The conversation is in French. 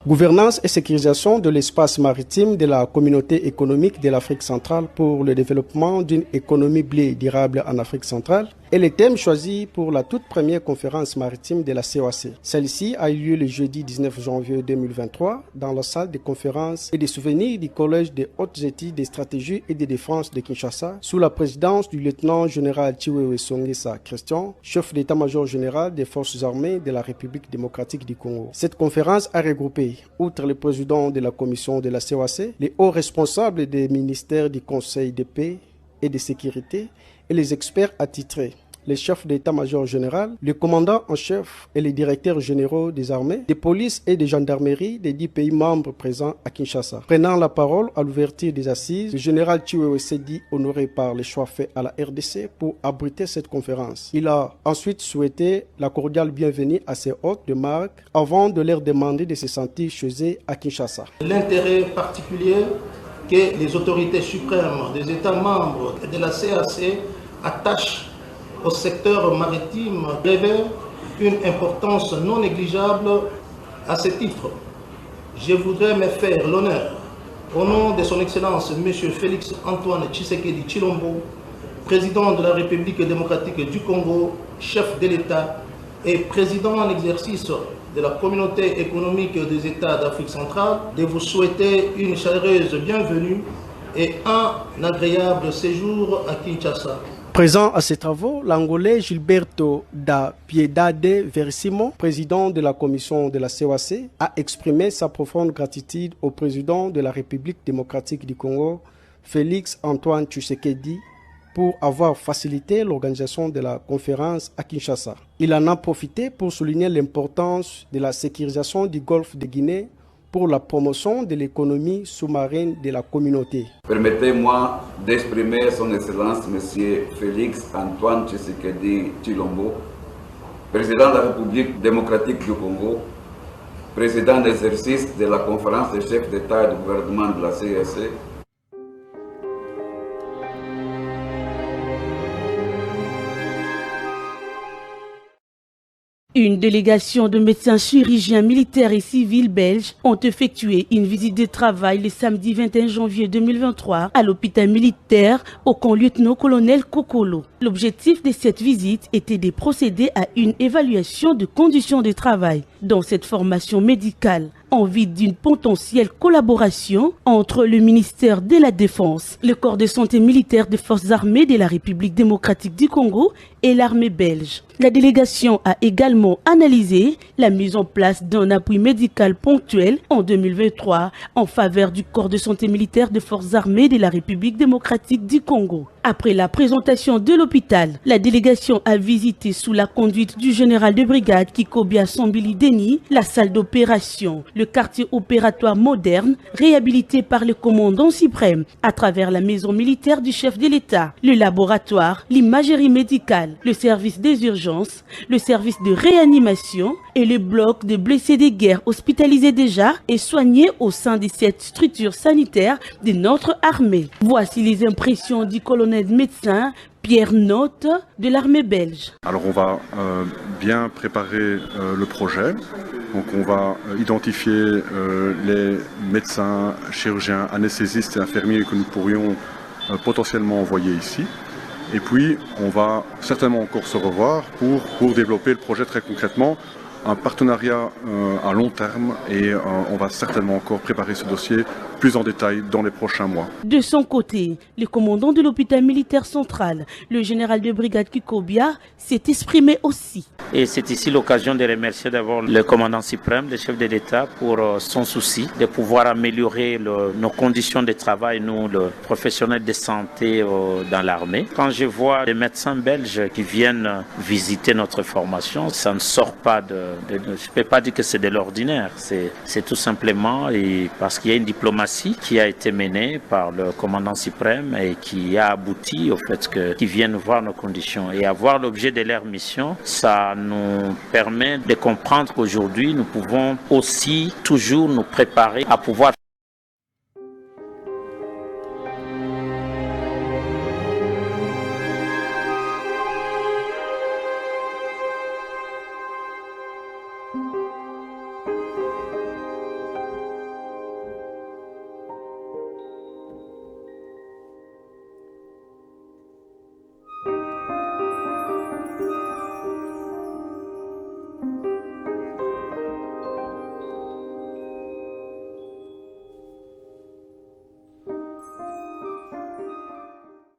Gouvernance et sécurisation de l'espace maritime de la communauté économique de l'Afrique centrale pour le développement d'une économie bleue durable en Afrique centrale est le thème choisi pour la toute première conférence maritime de la COAC. Celle-ci a eu lieu le jeudi 19 janvier 2023 dans la salle de conférences et de souvenirs du Collège des hautes études de stratégie et de défense de Kinshasa sous la présidence du lieutenant-général Chiwewe Songesa Christian, chef d'état-major général des forces armées de la République démocratique du Congo. Cette conférence a regroupé, outre le président de la commission de la COAC, les hauts responsables des ministères du Conseil de paix et de sécurité et les experts attitrés, les chefs d'état-major général, le commandant en chef et les directeurs généraux des armées, des polices et des gendarmeries des 10 pays membres présents à Kinshasa. Prenant la parole à l'ouverture des assises, le général Chiwewe s'est dit honoré par les choix faits à la RDC pour abriter cette conférence. Il a ensuite souhaité la cordiale bienvenue à ses hôtes de marque avant de leur demander de se sentir chez eux à Kinshasa. L'intérêt particulier que les autorités suprêmes des États membres de la CAC attachent au secteur maritime révèle une importance non négligeable à ce titre. Je voudrais me faire l'honneur, au nom de son Excellence M. Félix Antoine Tshisekedi Tshilombo, président de la République démocratique du Congo, chef de l'État et président en exercice de la communauté économique des États d'Afrique centrale, de vous souhaiter une chaleureuse bienvenue et un agréable séjour à Kinshasa. Présent à ces travaux, l'Angolais Gilberto da Piedade Versimo, président de la commission de la COAC, a exprimé sa profonde gratitude au président de la République démocratique du Congo, Félix Antoine Tshisekedi, pour avoir facilité l'organisation de la conférence à Kinshasa. Il en a profité pour souligner l'importance de la sécurisation du golfe de Guinée pour la promotion de l'économie sous-marine de la communauté. Permettez-moi d'exprimer son Excellence M. Félix Antoine Tshisekedi Tshilombo, président de la République démocratique du Congo, président d'exercice de la conférence des chefs d'État et de gouvernement de la CAC, Une délégation de médecins chirurgiens militaires et civils belges ont effectué une visite de travail le samedi 21 janvier 2023 à l'hôpital militaire au camp lieutenant-colonel Kokolo. L'objectif de cette visite était de procéder à une évaluation de conditions de travail dans cette formation médicale en vue d'une potentielle collaboration entre le ministère de la Défense, le corps de santé militaire des forces armées de la République démocratique du Congo et l'armée belge. La délégation a également analysé la mise en place d'un appui médical ponctuel en 2023 en faveur du corps de santé militaire des forces armées de la République démocratique du Congo. Après la présentation de l'hôpital, la délégation a visité sous la conduite du général de brigade Kikobia Sambili Deni la salle d'opération, le quartier opératoire moderne réhabilité par le commandant suprême à travers la maison militaire du chef de l'État, le laboratoire, l'imagerie médicale, le service des urgences, le service de réanimation et le bloc de blessés de guerre hospitalisés déjà et soignés au sein de cette structure sanitaire de notre armée. Voici les impressions du colonel médecin Pierre Note de l'armée belge. Alors on va bien préparer le projet. Donc on va identifier les médecins, chirurgiens, anesthésistes et infirmiers que nous pourrions potentiellement envoyer ici. Et puis on va certainement encore se revoir pour développer le projet très concrètement. Un partenariat à long terme et on va certainement encore préparer ce dossier plus en détail dans les prochains mois. De son côté, le commandant de l'hôpital militaire central, le général de brigade Kikobia, s'est exprimé aussi. Et c'est ici l'occasion de remercier d'abord le commandant suprême, le chef de l'État, pour son souci de pouvoir améliorer nos conditions de travail, nous, le professionnel de santé dans l'armée. Quand je vois les médecins belges qui viennent visiter notre formation, ça ne sort pas je ne peux pas dire que c'est de l'ordinaire, c'est tout simplement parce qu'il y a une diplomatie qui a été menée par le commandant suprême et qui a abouti au fait qu'ils viennent voir nos conditions. Et avoir l'objet de leur mission, ça nous permet de comprendre qu'aujourd'hui, nous pouvons aussi toujours nous préparer à pouvoir